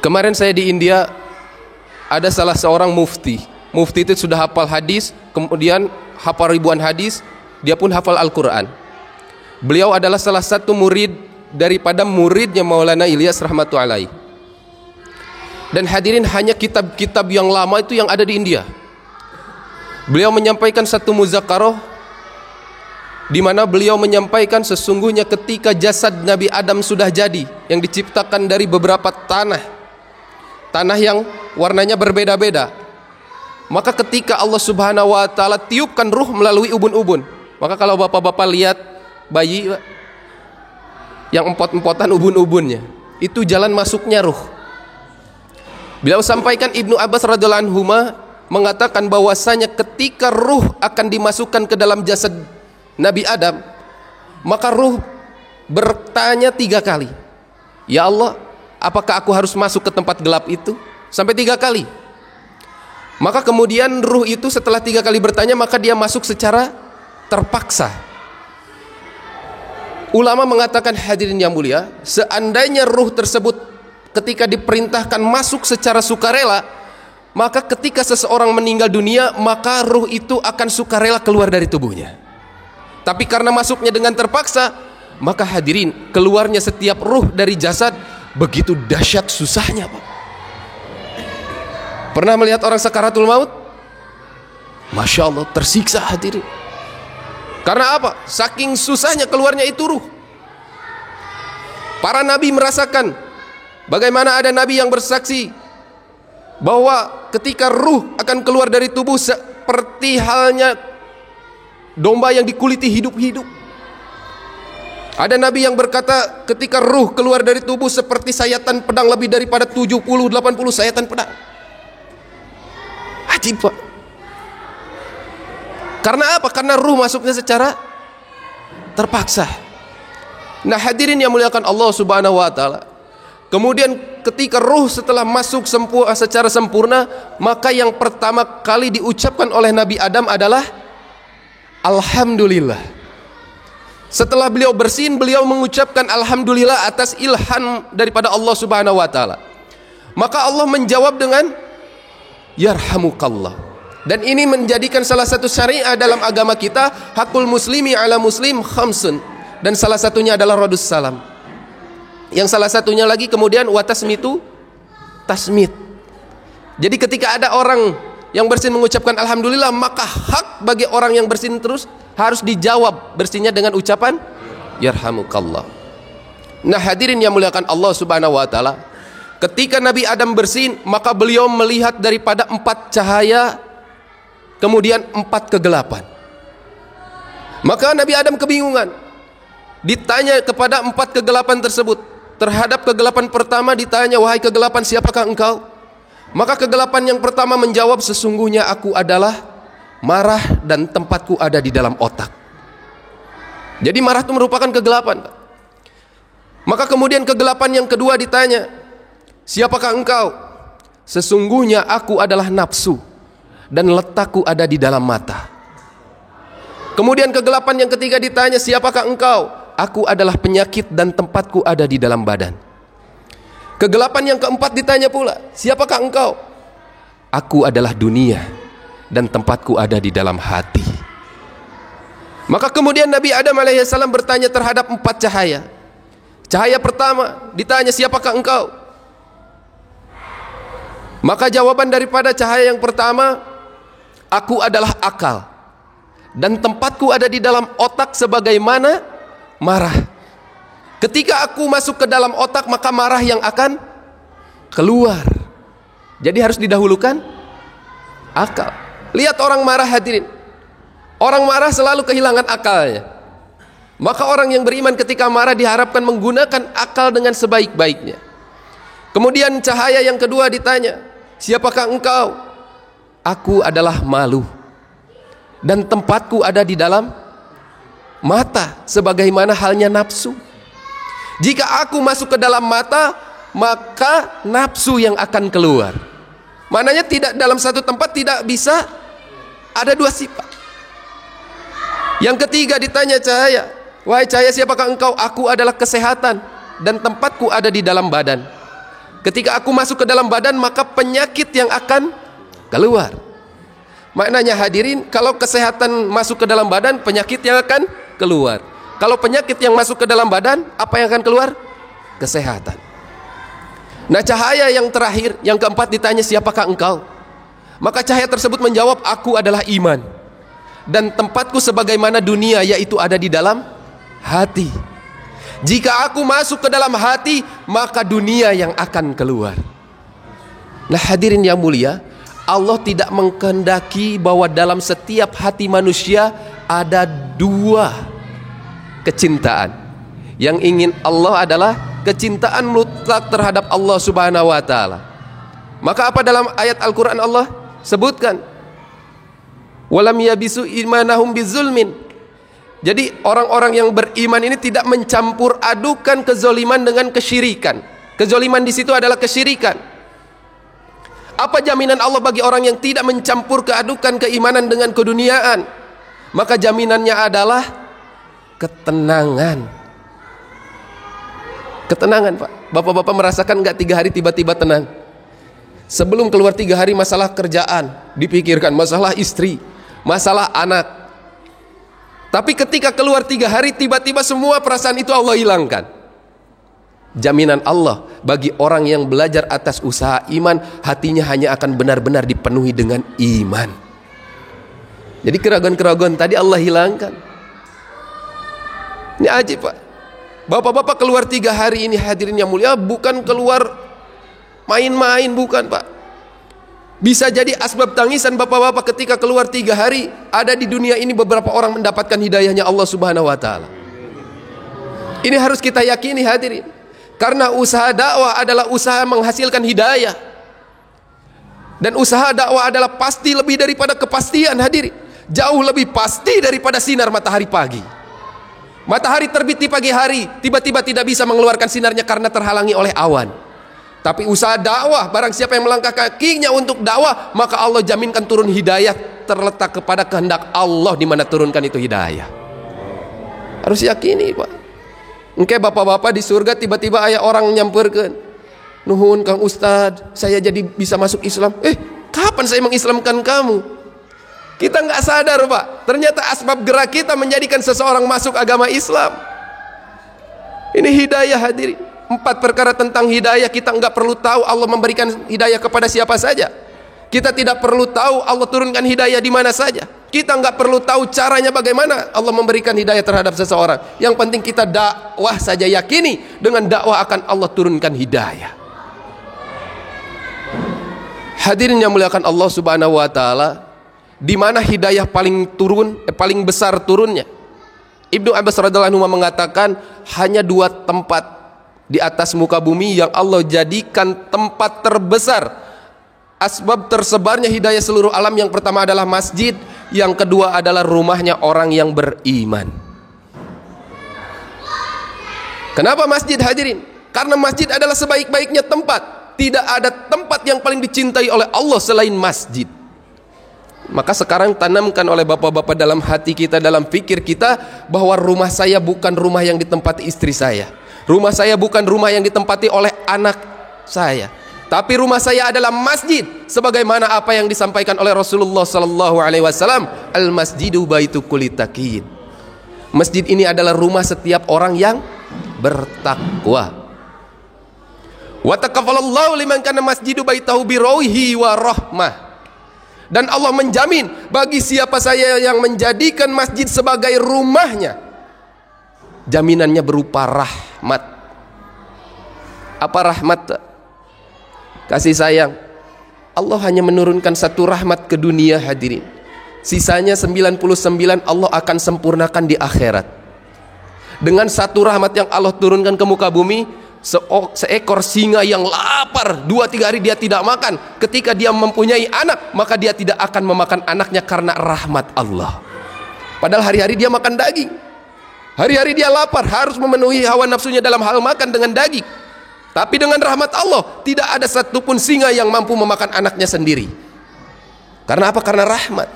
Kemarin saya di India, ada salah seorang mufti. Mufti itu sudah hafal hadis, kemudian hafal ribuan hadis, dia pun hafal Al-Quran. Beliau adalah salah satu murid daripada muridnya Maulana Ilyas rahmatullahi. Dan hadirin, hanya kitab-kitab yang lama itu yang ada di India. Beliau menyampaikan satu muzakarah di mana beliau menyampaikan sesungguhnya ketika jasad Nabi Adam sudah jadi, yang diciptakan dari beberapa tanah yang warnanya berbeda-beda, maka ketika Allah Subhanahu wa taala tiupkan ruh melalui ubun-ubun, maka kalau bapak-bapak lihat bayi yang empot-empotan ubun-ubunnya, itu jalan masuknya ruh. Beliau sampaikan, Ibnu Abbas radhiyallahu anhu mengatakan bahwasanya ketika ruh akan dimasukkan ke dalam jasad Nabi Adam, maka ruh bertanya 3 kali, ya Allah, apakah aku harus masuk ke tempat gelap itu? Sampai 3 kali. Maka kemudian ruh itu setelah 3 kali bertanya, maka dia masuk secara terpaksa. Ulama mengatakan, hadirin yang mulia, seandainya ruh tersebut ketika diperintahkan masuk secara sukarela, maka ketika seseorang meninggal dunia, maka ruh itu akan sukarela keluar dari tubuhnya. Tapi karena masuknya dengan terpaksa, maka hadirin, keluarnya setiap ruh dari jasad begitu dahsyat susahnya, Pak. Pernah melihat orang sakaratul maut? Masya Allah, tersiksa hadirin. Karena apa? Saking susahnya keluarnya itu ruh. Para nabi merasakan, bagaimana ada nabi yang bersaksi bahwa ketika ruh akan keluar dari tubuh seperti halnya domba yang dikuliti hidup-hidup. Ada nabi yang berkata ketika ruh keluar dari tubuh seperti sayatan pedang, lebih daripada 70-80 sayatan pedang. Ajib, Pak. Karena apa? Karena ruh masuknya secara terpaksa. Nah hadirin yang muliakan Allah Subhanahu wa taala, kemudian ketika ruh setelah masuk secara sempurna, maka yang pertama kali diucapkan oleh Nabi Adam adalah Alhamdulillah. Setelah beliau bersin, beliau mengucapkan Alhamdulillah atas ilham daripada Allah Subhanahu wa taala. Maka Allah menjawab dengan Yarhamukallah. Dan ini menjadikan salah satu syariah dalam agama kita, hakul muslimi ala muslim khamsun. Dan salah satunya adalah radus salam. Yang salah satunya lagi kemudian watasmitu tasmit. Jadi ketika ada orang yang bersin mengucapkan Alhamdulillah, maka hak bagi orang yang bersin terus harus dijawab bersinnya dengan ucapan Yarhamukallah. Nah hadirin yang muliakan Allah Subhanahu wa taala, ketika Nabi Adam bersin, maka beliau melihat daripada 4 cahaya, kemudian 4 kegelapan. Maka Nabi Adam kebingungan. Ditanya kepada 4 kegelapan tersebut. Terhadap kegelapan pertama ditanya, wahai kegelapan, siapakah engkau? Maka kegelapan yang pertama menjawab, sesungguhnya aku adalah marah dan tempatku ada di dalam otak. Jadi marah itu merupakan kegelapan. Maka kemudian kegelapan yang kedua ditanya, siapakah engkau? Sesungguhnya aku adalah nafsu dan letakku ada di dalam mata. Kemudian kegelapan yang ketiga ditanya, siapakah engkau? Aku adalah penyakit dan tempatku ada di dalam badan. Kegelapan yang keempat ditanya pula, siapakah engkau? Aku adalah dunia dan tempatku ada di dalam hati. Maka kemudian Nabi Adam alaihissalam bertanya terhadap 4 cahaya. Cahaya pertama ditanya, siapakah engkau? Maka jawaban daripada cahaya yang pertama, aku adalah akal dan tempatku ada di dalam otak sebagaimana marah. Ketika aku masuk ke dalam otak, maka marah yang akan keluar. Jadi harus didahulukan akal. Lihat orang marah hadirin. Orang marah selalu kehilangan akalnya. Maka orang yang beriman ketika marah diharapkan menggunakan akal dengan sebaik-baiknya. Kemudian cahaya yang kedua ditanya, siapakah engkau? Aku adalah malu dan tempatku ada di dalam mata sebagaimana halnya nafsu. Jika aku masuk ke dalam mata, maka nafsu yang akan keluar. Maknanya tidak dalam satu tempat tidak bisa ada 2 sifat. Yang ketiga ditanya cahaya, wahai cahaya siapakah engkau? Aku adalah kesehatan dan tempatku ada di dalam badan. Ketika aku masuk ke dalam badan, maka penyakit yang akan keluar. Maknanya hadirin, kalau kesehatan masuk ke dalam badan, penyakit yang akan keluar. Kalau penyakit yang masuk ke dalam badan, apa yang akan keluar? Kesehatan. Nah, cahaya yang terakhir, yang keempat ditanya, siapakah engkau? Maka cahaya tersebut menjawab, aku adalah iman. Dan tempatku sebagaimana dunia, yaitu ada di dalam hati. Jika aku masuk ke dalam hati, maka dunia yang akan keluar. Nah, hadirin yang mulia, Allah tidak mengkehendaki bahwa dalam setiap hati manusia ada dua kecintaan. Yang ingin Allah adalah kecintaan mutlak terhadap Allah Subhanahu wa taala. Maka apa dalam ayat Al-Qur'an Allah sebutkan? Walam yabisu imanahum bizulmin. Jadi orang-orang yang beriman ini tidak mencampur adukan kezoliman dengan kesyirikan. Kezoliman di situ adalah kesyirikan. Apa jaminan Allah bagi orang yang tidak mencampur keadukan keimanan dengan keduniaan? Maka jaminannya adalah ketenangan. Ketenangan, Pak. Bapak-bapak merasakan nggak 3 hari tiba-tiba tenang? Sebelum keluar 3 hari masalah kerjaan dipikirkan, masalah istri, masalah anak. Tapi ketika keluar 3 hari, tiba-tiba semua perasaan itu Allah hilangkan. Jaminan Allah bagi orang yang belajar atas usaha iman, hatinya hanya akan benar-benar dipenuhi dengan iman. Jadi keraguan-keraguan tadi Allah hilangkan. Ini ajib, Pak. Bapak-bapak keluar 3 hari ini, hadirin yang mulia, bukan keluar main-main, bukan, Pak. Bisa jadi asbab tangisan bapak-bapak ketika keluar 3 hari. Ada di dunia ini beberapa orang mendapatkan hidayahnya Allah Subhanahu wa taala. Ini harus kita yakini, hadirin. Karena usaha dakwah adalah usaha menghasilkan hidayah. Dan usaha dakwah adalah pasti lebih daripada kepastian, hadirin. Jauh lebih pasti daripada sinar matahari pagi. Matahari terbit di pagi hari, tiba-tiba tidak bisa mengeluarkan sinarnya karena terhalangi oleh awan. Tapi usaha dakwah, barang siapa yang melangkah kakinya untuk dakwah, maka Allah jaminkan turun hidayah, terletak kepada kehendak Allah di mana turunkan itu hidayah. Harus yakini, Pak. Engke bapak-bapak di surga tiba-tiba ayah orang nyamperkan, nuhun Kang Ustad, saya jadi bisa masuk Islam. Kapan saya mengislamkan kamu? Kita nggak sadar, Pak. Ternyata asbab gerak kita menjadikan seseorang masuk agama Islam. Ini hidayah, hadirin. 4 perkara tentang hidayah kita nggak perlu tahu Allah memberikan hidayah kepada siapa saja. Kita tidak perlu tahu Allah turunkan hidayah di mana saja. Kita nggak perlu tahu caranya bagaimana Allah memberikan hidayah terhadap seseorang. Yang penting kita dakwah saja, yakini dengan dakwah akan Allah turunkan hidayah. Hadirin yang muliakan Allah Subhanahu wa taala, di mana hidayah paling besar turunnya? Ibnu Abbas radhiyallahu anhu mengatakan hanya 2 tempat di atas muka bumi yang Allah jadikan tempat terbesar asbab tersebarnya hidayah seluruh alam. Yang pertama adalah masjid, yang kedua adalah rumahnya orang yang beriman. Kenapa masjid, hadirin? Karena masjid adalah sebaik-baiknya tempat. Tidak ada tempat yang paling dicintai oleh Allah selain masjid. Maka sekarang tanamkan oleh bapak-bapak dalam hati kita, dalam pikir kita, bahwa rumah saya bukan rumah yang ditempati istri saya. Rumah saya bukan rumah yang ditempati oleh anak saya. Tapi rumah saya adalah masjid, sebagaimana apa yang disampaikan oleh Rasulullah sallallahu alaihi wasallam, al-masjidu baitu kulli taqiyyin. Masjid ini adalah rumah setiap orang yang bertakwa. Wa taqaffalallahu liman kana masjidu baitahu birohi wa rahmah. Dan Allah menjamin bagi siapa saya yang menjadikan masjid sebagai rumahnya, jaminannya berupa rahmat. Apa rahmat? Kasih sayang. Allah hanya menurunkan 1 rahmat ke dunia, hadirin. Sisanya 99 Allah akan sempurnakan di akhirat. Dengan 1 rahmat yang Allah turunkan ke muka bumi, seekor singa yang lapar 2-3 hari dia tidak makan, ketika dia mempunyai anak, maka dia tidak akan memakan anaknya karena rahmat Allah. Padahal hari-hari dia makan daging, hari-hari dia lapar, harus memenuhi hawa nafsunya dalam hal makan dengan daging. Tapi dengan rahmat Allah, tidak ada satupun singa yang mampu memakan anaknya sendiri. Karena apa? Karena rahmat.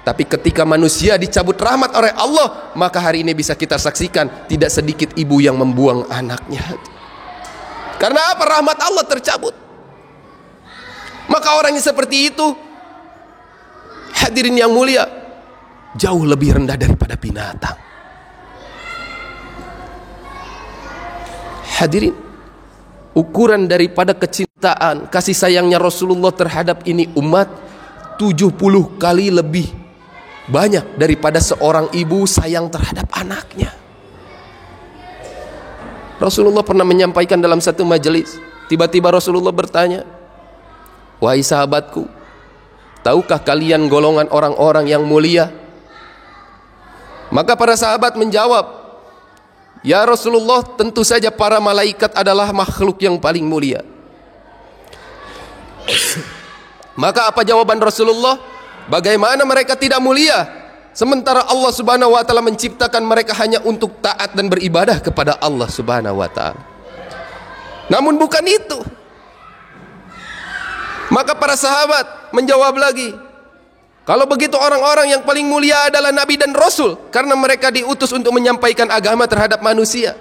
Tapi ketika manusia dicabut rahmat oleh Allah, maka hari ini bisa kita saksikan tidak sedikit ibu yang membuang anaknya. Karena apa? Rahmat Allah tercabut. Maka orang yang seperti itu, hadirin yang mulia, jauh lebih rendah daripada binatang. Hadirin, ukuran daripada kecintaan, kasih sayangnya Rasulullah terhadap ini umat 70 kali lebih banyak daripada seorang ibu sayang terhadap anaknya. Rasulullah pernah menyampaikan dalam satu majelis, tiba-tiba Rasulullah bertanya, "Wahai sahabatku, tahukah kalian golongan orang-orang yang mulia?" Maka para sahabat menjawab, "Ya Rasulullah, tentu saja para malaikat adalah makhluk yang paling mulia." Maka apa jawaban Rasulullah? Bagaimana mereka tidak mulia? Sementara Allah Subhanahu wa taala menciptakan mereka hanya untuk taat dan beribadah kepada Allah Subhanahu wa taala. Namun bukan itu. Maka para sahabat menjawab lagi, kalau begitu orang-orang yang paling mulia adalah Nabi dan Rasul, karena mereka diutus untuk menyampaikan agama terhadap manusia.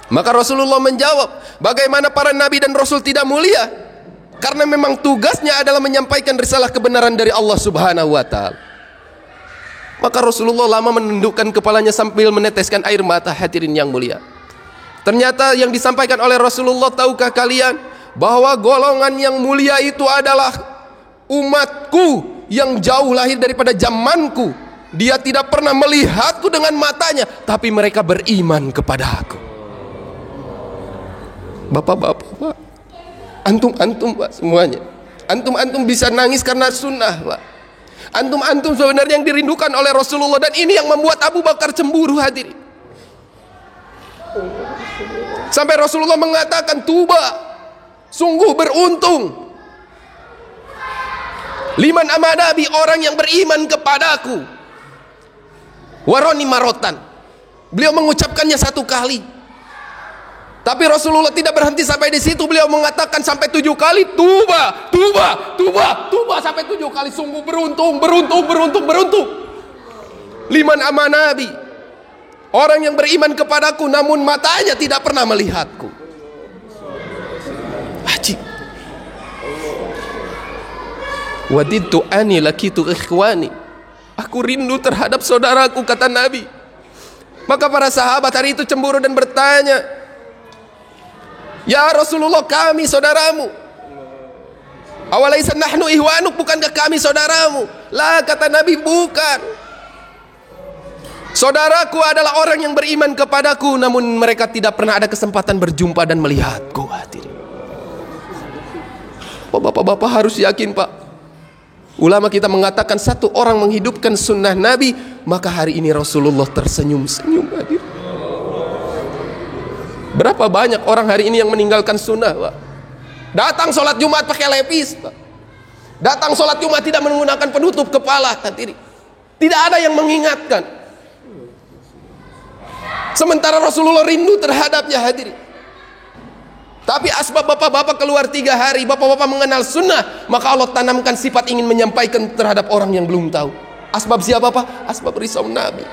Maka Rasulullah menjawab, bagaimana para Nabi dan Rasul tidak mulia? Karena memang tugasnya adalah menyampaikan risalah kebenaran dari Allah Subhanahu wa taala. Maka Rasulullah lama menundukkan kepalanya sambil meneteskan air mata. Hadirin yang mulia, ternyata yang disampaikan oleh Rasulullah, tahukah kalian bahwa golongan yang mulia itu adalah umatku yang jauh lahir daripada zamanku. Dia tidak pernah melihatku dengan matanya, tapi mereka beriman kepada aku. Bapak-bapak, Pak, antum-antum, Pak, semuanya, antum-antum bisa nangis karena sunnah, Pak. Antum-antum sebenarnya yang dirindukan oleh Rasulullah, dan ini yang membuat Abu Bakar cemburu. Hadirin, sampai Rasulullah mengatakan, tuba, sungguh beruntung liman amanabi, orang yang beriman kepadaku, waroni marotan. Beliau mengucapkannya 1 kali, tapi Rasulullah tidak berhenti sampai di situ. Beliau mengatakan sampai 7 kali, tuba, tuba, tuba, tuba, sampai 7 kali. Sungguh beruntung, beruntung, beruntung, beruntung liman amanabi, orang yang beriman kepadaku namun matanya tidak pernah melihatku. Ajib. Wadidtu ani lakitu ikhwani, aku rindu terhadap saudaraku, kata Nabi. Maka para sahabat hari itu cemburu dan bertanya, ya Rasulullah, kami saudaramu. Awalaisa nahnu ihwanuk, bukankah kami saudaramu? Lah, kata Nabi, bukan. Saudaraku adalah orang yang beriman kepadaku namun mereka tidak pernah ada kesempatan berjumpa dan melihatku. Hadirin, bapak-bapak harus yakin, Pak. Ulama kita mengatakan satu orang menghidupkan sunnah Nabi, maka hari ini Rasulullah tersenyum-senyum. Hadirin, berapa banyak orang hari ini yang meninggalkan sunnah, Pak? Datang sholat Jumat pakai lepis, Pak. Datang sholat Jumat tidak menggunakan penutup kepala. Hadirin, tidak ada yang mengingatkan. Sementara Rasulullah rindu terhadapnya. Hadirin, tapi asbab bapak-bapak keluar 3 hari, bapak-bapak mengenal sunnah, maka Allah tanamkan sifat ingin menyampaikan terhadap orang yang belum tahu. Asbab siapa, Pak? Asbab risau Nabi.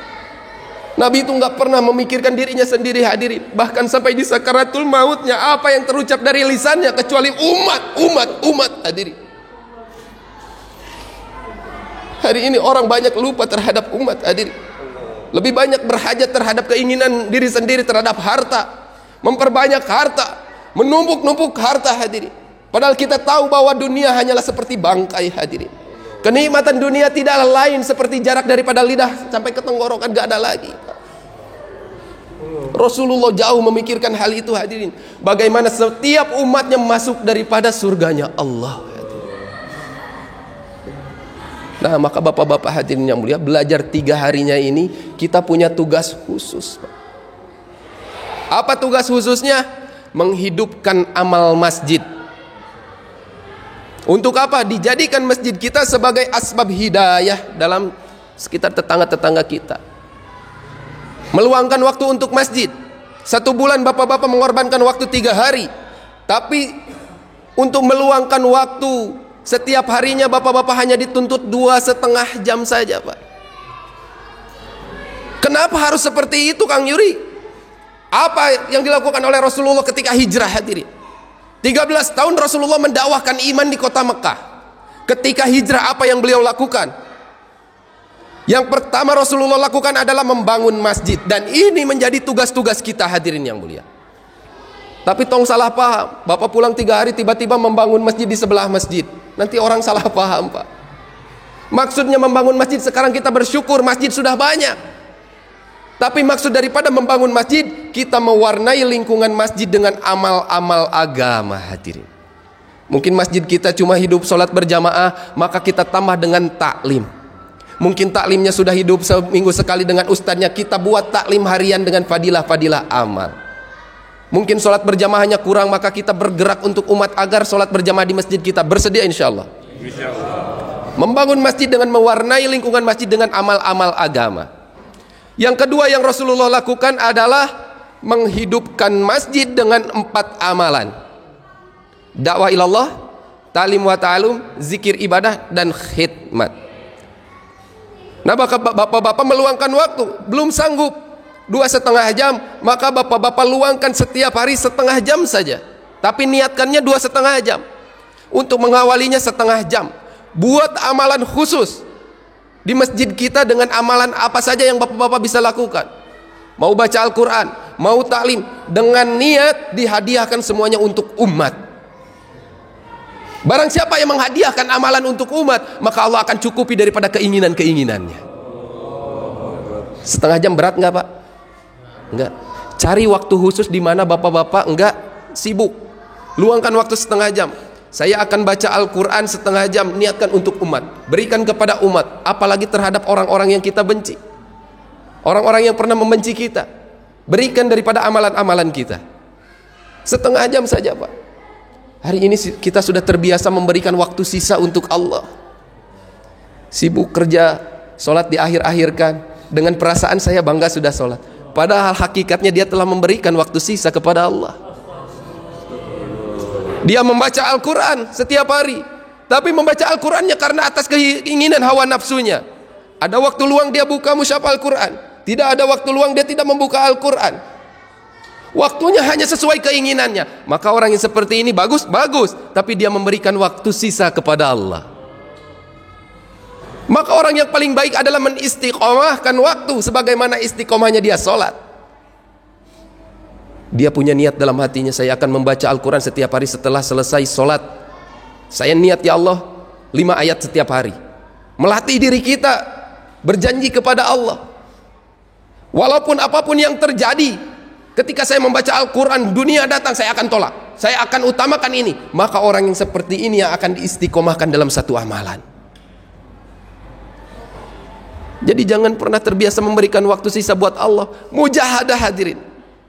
Nabi itu nggak pernah memikirkan dirinya sendiri. Hadirin, bahkan sampai di sakaratul mautnya, apa yang terucap dari lisannya kecuali umat, umat, umat. Hadirin, hari ini orang banyak lupa terhadap umat. Hadirin, lebih banyak berhajat terhadap keinginan diri sendiri, terhadap harta, memperbanyak harta, menumpuk-numpuk harta. Hadirin, padahal kita tahu bahwa dunia hanyalah seperti bangkai. Hadirin, kenikmatan dunia tidaklah lain seperti jarak daripada lidah sampai ke tenggorokan, gak ada lagi. Rasulullah jauh memikirkan hal itu. Hadirin, bagaimana setiap umatnya masuk daripada surganya Allah. Nah, maka bapak-bapak hadirin yang mulia, belajar 3 harinya ini kita punya tugas khusus. Apa tugas khususnya? Menghidupkan amal masjid. Untuk apa? Dijadikan masjid kita sebagai asbab hidayah dalam sekitar tetangga-tetangga kita. Meluangkan waktu untuk masjid. 1 bulan bapak-bapak mengorbankan waktu 3 hari, tapi untuk meluangkan waktu setiap harinya bapak-bapak hanya dituntut 2,5 jam saja, Pak. Kenapa harus seperti itu, Kang Yuri? Apa yang dilakukan oleh Rasulullah ketika hijrah, hadirin? 13 tahun Rasulullah mendakwahkan iman di kota Mekah. Ketika hijrah, apa yang beliau lakukan? Yang pertama Rasulullah lakukan adalah membangun masjid. Dan ini menjadi tugas-tugas kita, hadirin yang mulia. Tapi tong salah paham. Bapak pulang 3 hari tiba-tiba membangun masjid di sebelah masjid. Nanti orang salah paham, Pak. Maksudnya membangun masjid, sekarang kita bersyukur masjid sudah banyak. Tapi maksud daripada membangun masjid, kita mewarnai lingkungan masjid dengan amal-amal agama, hadirin. Mungkin masjid kita cuma hidup sholat berjamaah, maka kita tambah dengan taklim. Mungkin taklimnya sudah hidup seminggu sekali dengan ustadznya, kita buat taklim harian dengan fadilah-fadilah amal. Mungkin sholat berjamaahnya kurang, maka kita bergerak untuk umat agar sholat berjamaah di masjid kita. Bersedia insyaallah. Membangun masjid dengan mewarnai lingkungan masjid dengan amal-amal agama. Yang kedua yang Rasulullah lakukan adalah menghidupkan masjid dengan 4 amalan. Dakwah ilallah, talim wa ta'alum, zikir ibadah, dan khidmat. Nah, bapak-bapak meluangkan waktu, belum sanggup 2,5 jam, maka bapak-bapak luangkan setiap hari 1/2 jam saja. Tapi niatkannya 2,5 jam. Untuk mengawalinya 1/2 jam. Buat amalan khusus di masjid kita dengan amalan apa saja yang bapak-bapak bisa lakukan. Mau baca Al-Quran, mau taklim, dengan niat dihadiahkan semuanya untuk umat. Barang siapa yang menghadiahkan amalan untuk umat, maka Allah akan cukupi daripada keinginan-keinginannya. 1/2 jam berat nggak, Pak? Enggak. Cari waktu khusus di mana bapak-bapak enggak sibuk. Luangkan waktu 1/2 jam. Saya akan baca Al-Quran 1/2 jam, niatkan untuk umat, berikan kepada umat, apalagi terhadap orang-orang yang kita benci, orang-orang yang pernah membenci kita, berikan daripada amalan-amalan kita. 1/2 jam saja, Pak. Hari ini kita sudah terbiasa memberikan waktu sisa untuk Allah. Sibuk kerja, sholat diakhir-akhirkan, dengan perasaan saya bangga sudah sholat, padahal hakikatnya dia telah memberikan waktu sisa kepada Allah. Dia membaca Al-Quran setiap hari, tapi membaca Al-Qurannya karena atas keinginan hawa nafsunya. Ada waktu luang dia buka mushaf Al-Quran, tidak ada waktu luang dia tidak membuka Al-Quran. Waktunya hanya sesuai keinginannya. Maka orang yang seperti ini bagus, tapi dia memberikan waktu sisa kepada Allah. Maka orang yang paling baik adalah menistiqomahkan waktu sebagaimana istiqomahnya dia sholat. Dia punya niat dalam hatinya, saya akan membaca Al-Quran setiap hari setelah selesai sholat. Saya niat, ya Allah, 5 ayat setiap hari. Melatih diri kita, berjanji kepada Allah, walaupun apapun yang terjadi, ketika saya membaca Al-Quran, dunia datang, saya akan tolak, saya akan utamakan ini. Maka orang yang seperti ini yang akan diistiqomahkan dalam satu amalan. Jadi jangan pernah terbiasa memberikan waktu sisa buat Allah. Mujahadah, hadirin.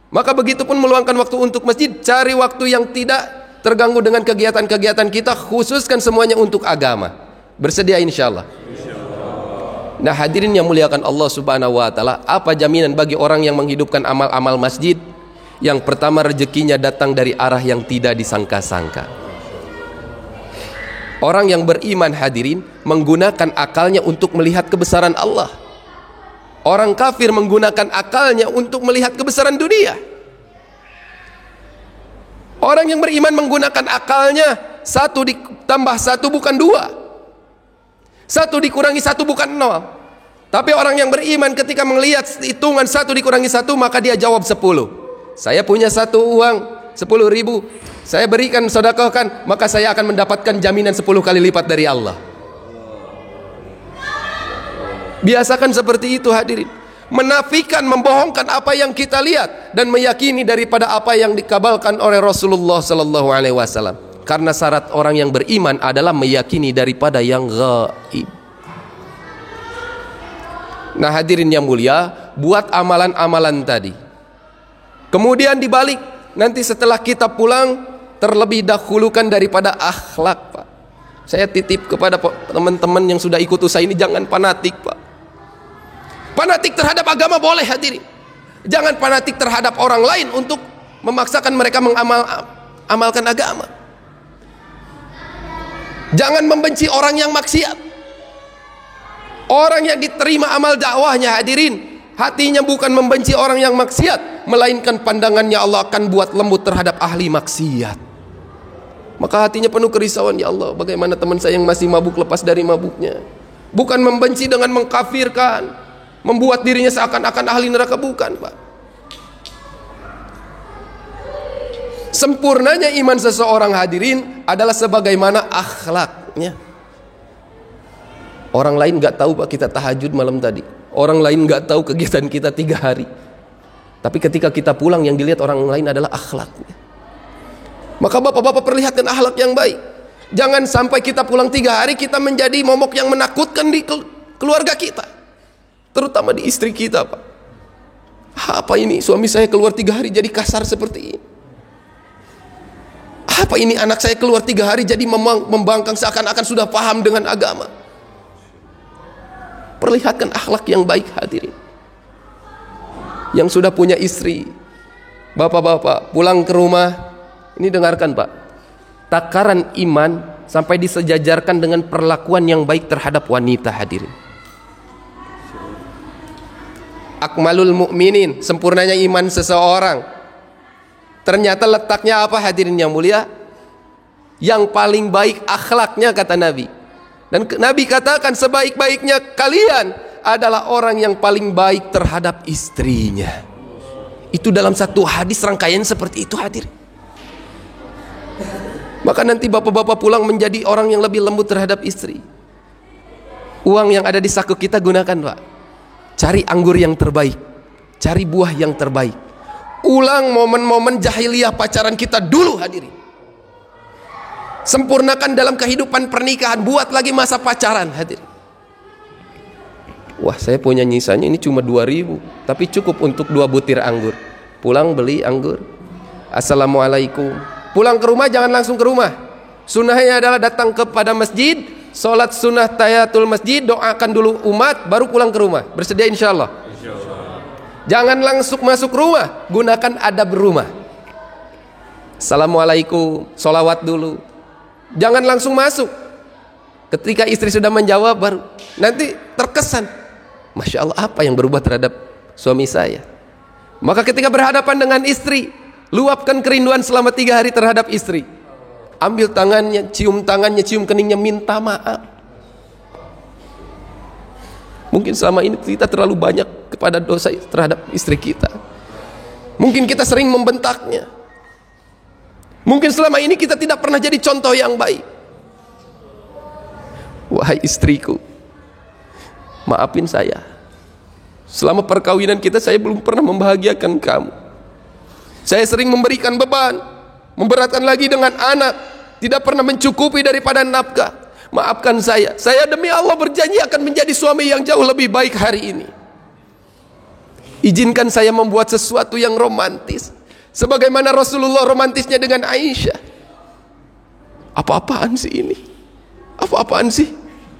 Maka begitu pun meluangkan waktu untuk masjid, cari waktu yang tidak terganggu dengan kegiatan-kegiatan kita, khususkan semuanya untuk agama. Bersedia insyaallah. Nah, hadirin yang muliakan Allah Subhanahu wa taala, apa jaminan bagi orang yang menghidupkan amal-amal masjid? Yang pertama, rezekinya datang dari arah yang tidak disangka-sangka. Orang yang beriman, hadirin, menggunakan akalnya untuk melihat kebesaran Allah. Orang kafir menggunakan akalnya untuk melihat kebesaran dunia. Orang yang beriman menggunakan akalnya, 1 ditambah 1 bukan 2, 1 dikurangi 1 bukan 0. Tapi orang yang beriman ketika melihat hitungan 1 dikurangi 1, maka dia jawab 10. Saya punya 1 uang 10.000, saya berikan, sedekahkan, maka saya akan mendapatkan jaminan 10 kali lipat dari Allah. Biasakan seperti itu, hadirin. Menafikan, membohongkan apa yang kita lihat dan meyakini daripada apa yang dikabarkan oleh Rasulullah sallallahu alaihi wasallam. Karena syarat orang yang beriman adalah meyakini daripada yang gaib. Nah, hadirin yang mulia, buat amalan-amalan tadi. Kemudian dibalik, nanti setelah kita pulang, terlebih dahulukan daripada akhlak, Pak. Saya titip kepada teman-teman yang sudah ikut usaha ini, jangan fanatik, Pak. Fanatik terhadap agama boleh, hadirin. Jangan fanatik terhadap orang lain untuk memaksakan mereka mengamalkan agama. Jangan membenci orang yang maksiat. Orang yang diterima amal dakwahnya, hadirin, hatinya bukan membenci orang yang maksiat, melainkan pandangannya Allah akan buat lembut terhadap ahli maksiat. Maka hatinya penuh kerisauan, ya Allah, bagaimana teman saya yang masih mabuk lepas dari mabuknya. Bukan membenci dengan mengkafirkan, membuat dirinya seakan-akan ahli neraka, bukan, Pak. Sempurnanya iman seseorang, hadirin, adalah sebagaimana akhlaknya. Orang lain gak tahu, Pak, kita tahajud malam tadi. Orang lain gak tahu kegiatan kita 3 hari. Tapi ketika kita pulang, yang dilihat orang lain adalah akhlaknya. Maka bapak-bapak, perlihatkan akhlak yang baik. Jangan sampai kita pulang 3 hari, kita menjadi momok yang menakutkan di keluarga kita, terutama di istri kita, Pak. Apa ini, suami saya keluar 3 hari jadi kasar seperti ini? Apa ini, anak saya keluar 3 hari jadi membangkang seakan-akan sudah paham dengan agama? Perlihatkan akhlak yang baik, hadirin. Yang sudah punya istri, bapak-bapak, pulang ke rumah, ini dengarkan, Pak. Takaran iman sampai disejajarkan dengan perlakuan yang baik terhadap wanita, hadirin. Akmalul mu'minin, sempurnanya iman seseorang, ternyata letaknya apa, hadirin yang mulia? Yang paling baik akhlaknya, kata Nabi. Dan Nabi katakan sebaik-baiknya kalian adalah orang yang paling baik terhadap istrinya. Itu dalam satu hadis rangkaian seperti itu, hadirin. Maka nanti bapak-bapak pulang menjadi orang yang lebih lembut terhadap istri. Uang yang ada di saku kita gunakan, Pak. Cari anggur yang terbaik, cari buah yang terbaik. Ulang momen-momen jahiliyah pacaran kita dulu, hadirin. Sempurnakan dalam kehidupan pernikahan. Buat lagi masa pacaran, hadirin. Wah, saya punya nyisanya ini cuma 2.000, tapi cukup untuk 2 butir anggur. Pulang beli anggur. Assalamualaikum. Pulang ke rumah jangan langsung ke rumah. Sunnahnya adalah datang kepada masjid, sholat sunnah tahiyatul masjid, doakan dulu umat, baru pulang ke rumah. Bersedia insyaallah? Jangan langsung masuk rumah, gunakan adab rumah. Assalamualaikum, sholawat dulu. Jangan langsung masuk. Ketika istri sudah menjawab, baru nanti terkesan, Masya Allah, apa yang berubah terhadap suami saya? Maka ketika berhadapan dengan istri, luapkan kerinduan selama 3 hari terhadap istri. Ambil tangannya, cium keningnya, minta maaf. Mungkin selama ini kita terlalu banyak kepada dosa terhadap istri kita. Mungkin kita sering membentaknya. Mungkin selama ini kita tidak pernah jadi contoh yang baik. Wahai istriku, maafin saya. Selama perkawinan kita, saya belum pernah membahagiakan kamu. Saya sering memberikan beban, memberatkan lagi dengan anak, tidak pernah mencukupi daripada nafkah. Maafkan saya. Saya demi Allah berjanji akan menjadi suami yang jauh lebih baik hari ini. Izinkan saya membuat sesuatu yang romantis, sebagaimana Rasulullah romantisnya dengan Aisyah. Apa-apaan sih ini? Apa-apaan sih?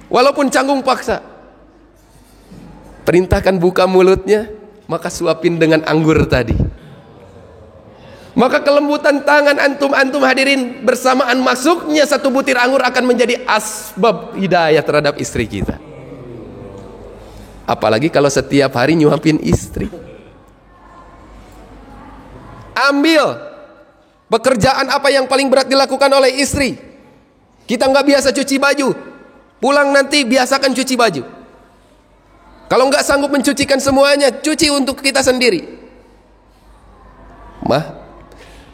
Walaupun canggung paksa, perintahkan buka mulutnya, maka suapin dengan anggur tadi. Maka kelembutan tangan antum hadirin bersamaan masuknya 1 butir anggur akan menjadi asbab hidayah terhadap istri kita. Apalagi kalau setiap hari nyuapin istri. Ambil pekerjaan apa yang paling berat dilakukan oleh istri. Kita nggak biasa cuci baju, pulang nanti biasakan cuci baju. Kalau nggak sanggup mencucikan semuanya, cuci untuk kita sendiri. Mah,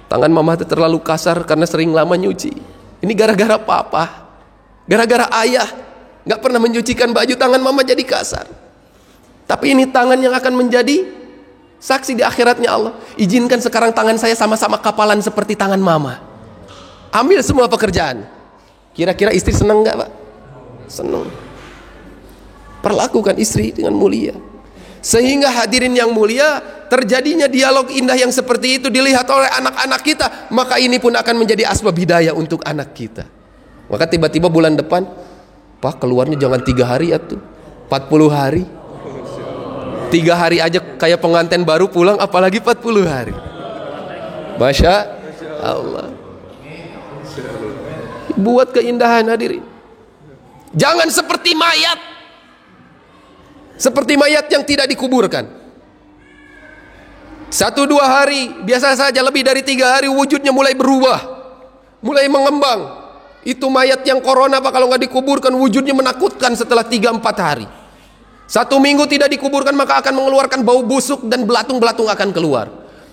tangan mama itu terlalu kasar karena sering lama nyuci. Ini gara-gara papa, gara-gara ayah nggak pernah mencucikan baju, tangan mama jadi kasar. Tapi ini tangan yang akan menjadi saksi di akhiratnya Allah. Izinkan sekarang tangan saya sama-sama kapalan seperti tangan mama. Ambil semua pekerjaan. Kira-kira istri senang nggak, Pak? Senang. Perlakukan istri dengan mulia. Sehingga hadirin yang mulia, terjadinya dialog indah yang seperti itu dilihat oleh anak-anak kita, maka ini pun akan menjadi asbab hidayah untuk anak kita. Maka tiba-tiba bulan depan, Pak, keluarnya jangan 3 hari atuh, 40 hari. 3 hari aja kayak pengantin baru pulang, apalagi 40 hari. Masya Allah. Buat keindahan, hadirin. Jangan seperti mayat. Seperti mayat yang tidak dikuburkan. 1-2 hari, biasa saja, lebih dari 3 hari wujudnya mulai berubah, mulai mengembang. Itu mayat yang corona Pak, kalau nggak dikuburkan wujudnya menakutkan setelah 3-4 hari. 1 minggu tidak dikuburkan maka akan mengeluarkan bau busuk dan belatung-belatung akan keluar.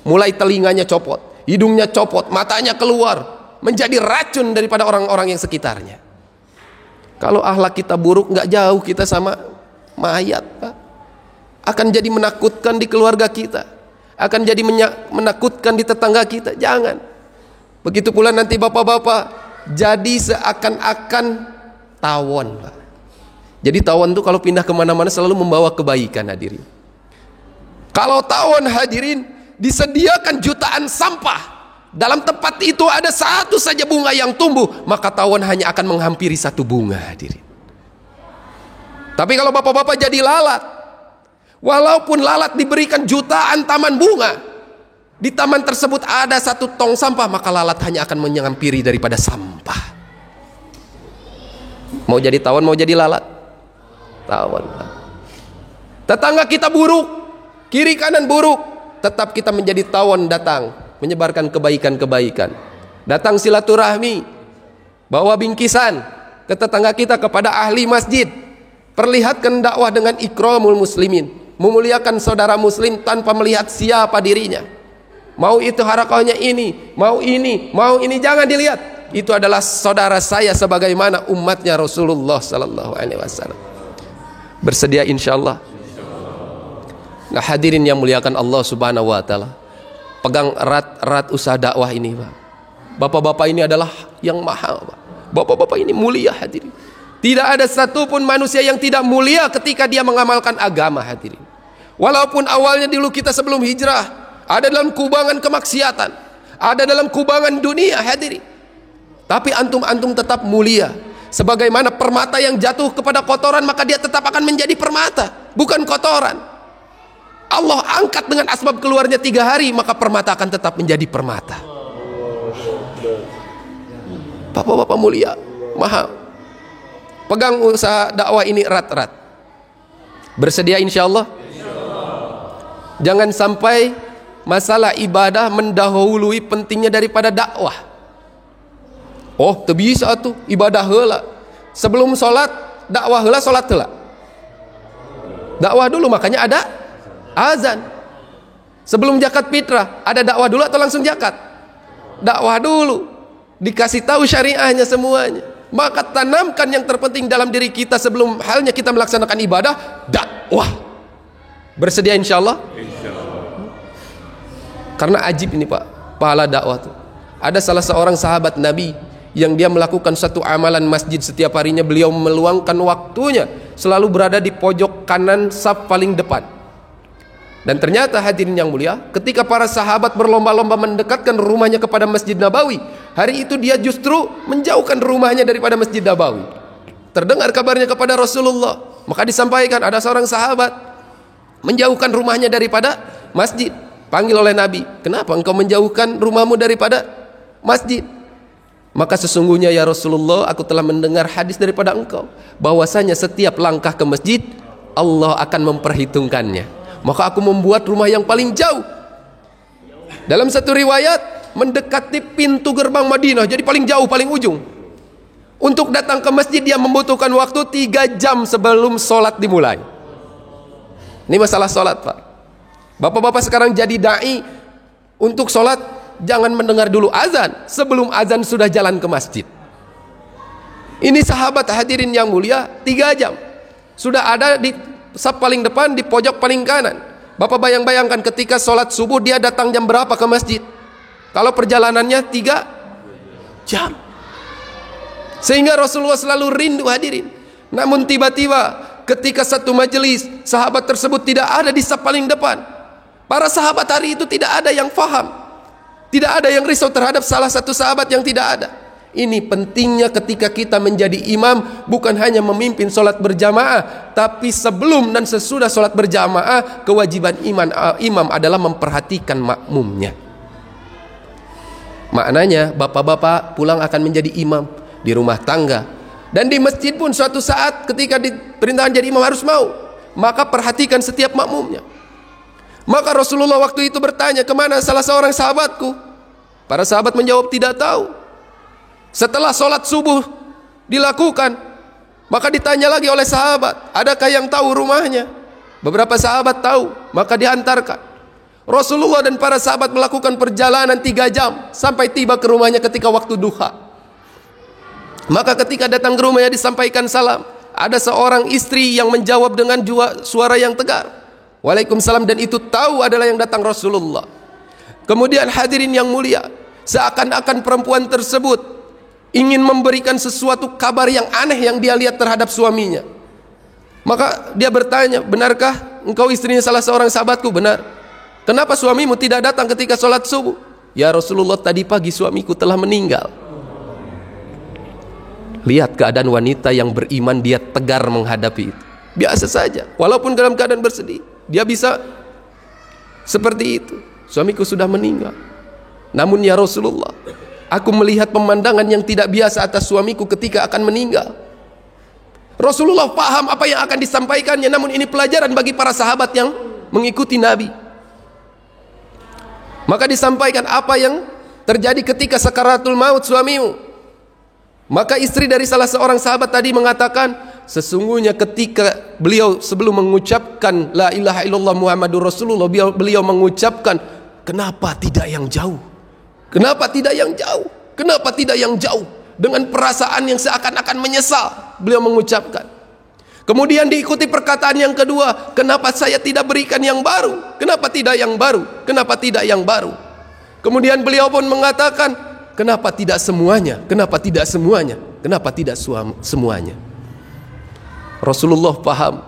Mulai telinganya copot, hidungnya copot, matanya keluar, menjadi racun daripada orang-orang yang sekitarnya. Kalau akhlak kita buruk, nggak jauh kita sama mayat Pak. Akan jadi menakutkan di keluarga kita, akan jadi menakutkan di tetangga kita. Jangan. Begitu pula nanti bapak-bapak jadi seakan-akan tawon Pak. Jadi tawon itu kalau pindah kemana-mana selalu membawa kebaikan hadirin. Kalau tawon hadirin disediakan jutaan sampah, dalam tempat itu ada satu saja bunga yang tumbuh, maka tawon hanya akan menghampiri 1 bunga hadirin. Tapi kalau bapak-bapak jadi lalat, walaupun lalat diberikan jutaan taman bunga, di taman tersebut ada 1 tong sampah, maka lalat hanya akan menghampiri daripada sampah. Mau jadi tawon, mau jadi lalat? Tawon. Tetangga kita buruk, kiri kanan buruk, tetap kita menjadi tawon datang, menyebarkan kebaikan-kebaikan. Datang silaturahmi, bawa bingkisan ke tetangga kita, kepada ahli masjid. Perlihatkan dakwah dengan ikramul muslimin, memuliakan saudara muslim tanpa melihat siapa dirinya. Mau itu harakahnya ini, mau ini, jangan dilihat. Itu adalah saudara saya sebagaimana umatnya Rasulullah sallallahu alaihi wasallam. Bersedia insyaallah. Nah hadirin yang muliakan Allah subhanahu wa ta'ala, pegang erat-erat usaha dakwah ini Pak. Bapak-bapak ini adalah yang mahal Pak. Bapak-bapak ini mulia hadirin. Tidak ada satupun manusia yang tidak mulia ketika dia mengamalkan agama hadirin. Walaupun awalnya dulu kita sebelum hijrah ada dalam kubangan kemaksiatan, ada dalam kubangan dunia hadirin, tapi antum tetap mulia. Sebagaimana permata yang jatuh kepada kotoran, maka dia tetap akan menjadi permata, bukan kotoran. Allah angkat dengan asbab keluarnya 3 hari, maka permata akan tetap menjadi permata. Bapak-bapak mulia, mahal. Pegang usaha dakwah ini erat-erat. Bersedia insyaallah. Jangan sampai masalah ibadah mendahului pentingnya daripada dakwah. Oh, teu bisa tuh ibadah heula. Sebelum sholat, dakwah heula, sholat heula. Dakwah dulu, makanya ada azan. Sebelum zakat fitrah, ada dakwah dulu atau langsung zakat? Dakwah dulu. Dikasih tahu syariahnya semuanya. Maka tanamkan yang terpenting dalam diri kita sebelum halnya kita melaksanakan ibadah, dakwah. Bersedia insyaallah? Karena ajib ini Pak, pahala dakwah itu. Ada salah seorang sahabat Nabi yang dia melakukan satu amalan masjid setiap harinya. Beliau meluangkan waktunya selalu berada di pojok kanan saf paling depan. Dan ternyata hadirin yang mulia, ketika para sahabat berlomba-lomba mendekatkan rumahnya kepada Masjid Nabawi, hari itu dia justru menjauhkan rumahnya daripada Masjid Nabawi. Terdengar kabarnya kepada Rasulullah, maka disampaikan ada seorang sahabat menjauhkan rumahnya daripada masjid. Panggil oleh Nabi, kenapa engkau menjauhkan rumahmu daripada masjid? Maka sesungguhnya ya Rasulullah, aku telah mendengar hadis daripada engkau bahwasanya setiap langkah ke masjid Allah akan memperhitungkannya. Maka aku membuat rumah yang paling jauh. Dalam satu riwayat mendekati pintu gerbang Madinah, jadi paling jauh, paling ujung. Untuk datang ke masjid dia membutuhkan waktu 3 jam sebelum sholat dimulai. Ini masalah sholat Pak. Bapak-bapak sekarang jadi da'i, untuk sholat jangan mendengar dulu azan, sebelum azan sudah jalan ke masjid. Ini sahabat hadirin yang mulia, 3 jam sudah ada di saf paling depan, di pojok paling kanan. Bapak bayangkan ketika sholat subuh dia datang jam berapa ke masjid? Kalau perjalanannya 3 jam. Sehingga Rasulullah selalu rindu hadirin. Namun tiba-tiba ketika satu majelis, sahabat tersebut tidak ada di saf paling depan. Para sahabat hari itu tidak ada yang faham, tidak ada yang risau terhadap salah satu sahabat yang tidak ada. Ini pentingnya ketika kita menjadi imam, bukan hanya memimpin sholat berjamaah, tapi sebelum dan sesudah sholat berjamaah, kewajiban imam adalah memperhatikan makmumnya. Maknanya bapak-bapak pulang akan menjadi imam di rumah tangga, dan di masjid pun suatu saat ketika diperintahkan jadi imam harus mau. Maka perhatikan setiap makmumnya. Maka Rasulullah waktu itu bertanya, kemana salah seorang sahabatku? Para sahabat menjawab tidak tahu. Setelah sholat subuh dilakukan, maka ditanya lagi oleh sahabat, adakah yang tahu rumahnya? Beberapa sahabat tahu, maka diantarkan. Rasulullah dan para sahabat melakukan perjalanan 3 jam sampai tiba ke rumahnya ketika waktu duha. Maka ketika datang ke rumahnya disampaikan salam, ada seorang istri yang menjawab dengan suara yang tegar, Waalaikumsalam, dan itu tahu adalah yang datang Rasulullah. Kemudian hadirin yang mulia, seakan-akan perempuan tersebut ingin memberikan sesuatu kabar yang aneh yang dia lihat terhadap suaminya. Maka dia bertanya, benarkah engkau istrinya salah seorang sahabatku? Benar. Kenapa suamimu tidak datang ketika sholat subuh? Ya Rasulullah, tadi pagi suamiku telah meninggal. Lihat keadaan wanita yang beriman, dia tegar menghadapi itu. Biasa saja, walaupun dalam keadaan bersedih, dia bisa seperti itu. Suamiku sudah meninggal. Namun ya Rasulullah, aku melihat pemandangan yang tidak biasa atas suamiku ketika akan meninggal. Rasulullah paham apa yang akan disampaikannya, namun ini pelajaran bagi para sahabat yang mengikuti Nabi. Maka disampaikan apa yang terjadi ketika sakaratul maut suamimu. Maka istri dari salah seorang sahabat tadi mengatakan, sesungguhnya ketika beliau sebelum mengucapkan la ilaha illallah Muhammadur Rasulullah, beliau mengucapkan, kenapa tidak yang jauh? Kenapa tidak yang jauh? Kenapa tidak yang jauh? Dengan perasaan yang seakan-akan menyesal, beliau mengucapkan. Kemudian diikuti perkataan yang kedua, kenapa saya tidak berikan yang baru? Kenapa tidak yang baru? Kenapa tidak yang baru? Kemudian beliau pun mengatakan, kenapa tidak semuanya? Kenapa tidak semuanya? Kenapa tidak semuanya? Rasulullah paham.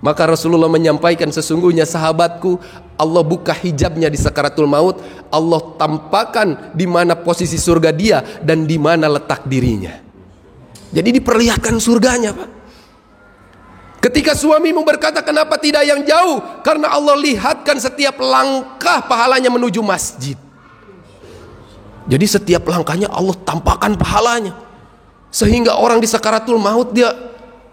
Maka Rasulullah menyampaikan, sesungguhnya sahabatku, Allah buka hijabnya di sakaratul maut, Allah tampakkan di mana posisi surga dia dan di mana letak dirinya. Jadi diperlihatkan surganya, Pak. Ketika suamimu berkata kenapa tidak yang jauh, karena Allah lihatkan setiap langkah pahalanya menuju masjid. Jadi setiap langkahnya Allah tampakkan pahalanya, sehingga orang di sakaratul maut dia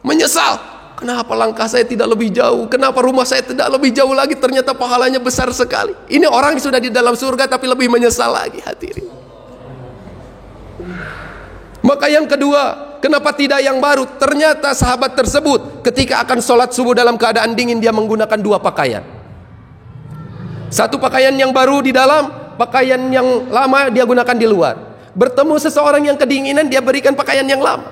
menyesal, kenapa langkah saya tidak lebih jauh, kenapa rumah saya tidak lebih jauh lagi, ternyata pahalanya besar sekali. Ini orang sudah di dalam surga tapi lebih menyesal lagi, hadirin. Maka yang kedua, kenapa tidak yang baru? Ternyata sahabat tersebut ketika akan sholat subuh dalam keadaan dingin, dia menggunakan 2 pakaian. Satu pakaian yang baru di dalam, pakaian yang lama dia gunakan di luar. Bertemu seseorang yang kedinginan, dia berikan pakaian yang lama.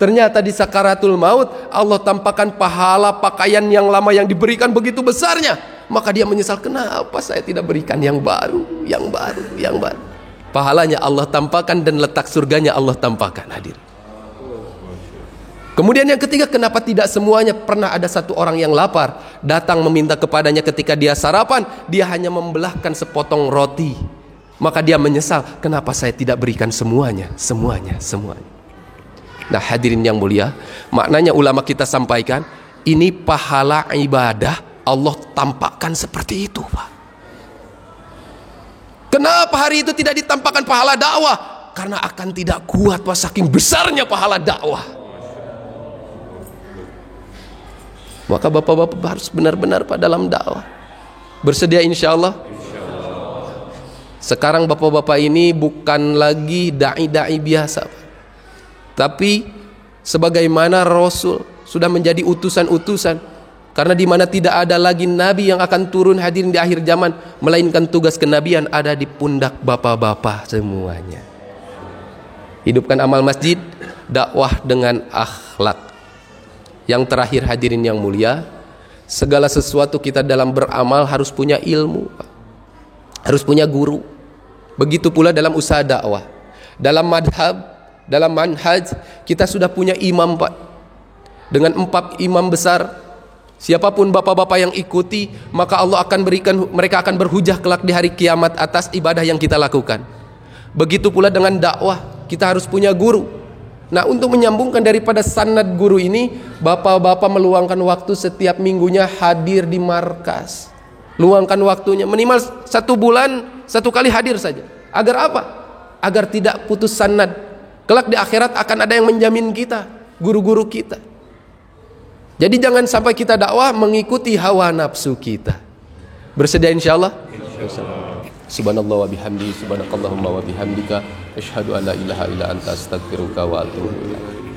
Ternyata di sakaratul maut Allah tampakkan pahala pakaian yang lama yang diberikan begitu besarnya. Maka dia menyesal, kenapa saya tidak berikan yang baru, yang baru, yang baru. Pahalanya Allah tampakkan dan letak surganya Allah tampakkan, hadir. Kemudian yang ketiga, kenapa tidak semuanya? Pernah ada satu orang yang lapar, datang meminta kepadanya ketika dia sarapan, dia hanya membelahkan sepotong roti. Maka dia menyesal, kenapa saya tidak berikan semuanya, semuanya, semuanya. Nah hadirin yang mulia, maknanya ulama kita sampaikan, ini pahala ibadah Allah tampakkan seperti itu, Pak. Kenapa hari itu tidak ditampakkan pahala dakwah? Karena akan tidak kuat, Pak, saking besarnya pahala dakwah. Maka bapak-bapak harus benar-benar, Pak, dalam dakwah. Bersedia insya Allah? Sekarang bapak-bapak ini bukan lagi da'i-da'i biasa, Pak. Tapi sebagaimana Rasul sudah menjadi utusan-utusan. Karena di mana tidak ada lagi nabi yang akan turun hadirin di akhir zaman, melainkan tugas kenabian ada di pundak bapak-bapak semuanya. Hidupkan amal masjid, dakwah dengan akhlak. Yang terakhir hadirin yang mulia, segala sesuatu kita dalam beramal harus punya ilmu, Pak. Harus punya guru. Begitu pula dalam usaha dakwah. Dalam madhab, dalam manhaj, kita sudah punya imam, Pak. Dengan 4 imam besar, siapapun bapak-bapak yang ikuti, maka Allah akan berikan, mereka akan berhujah kelak di hari kiamat atas ibadah yang kita lakukan. Begitu pula dengan dakwah, kita harus punya guru. Nah, untuk menyambungkan daripada sanad guru ini, bapak-bapak meluangkan waktu setiap minggunya hadir di markas. Luangkan waktunya, minimal 1 bulan 1 kali hadir saja. Agar apa? Agar tidak putus sanad. Kelak di akhirat akan ada yang menjamin kita, guru-guru kita. Jadi jangan sampai kita dakwah mengikuti hawa nafsu kita. Bersedia insyaallah? Subhanallah wa bihamdi, subhanakallahumma wa bihamdika, asyhadu an la ilaha illa anta, astaghfiruka wa atubu ilaik.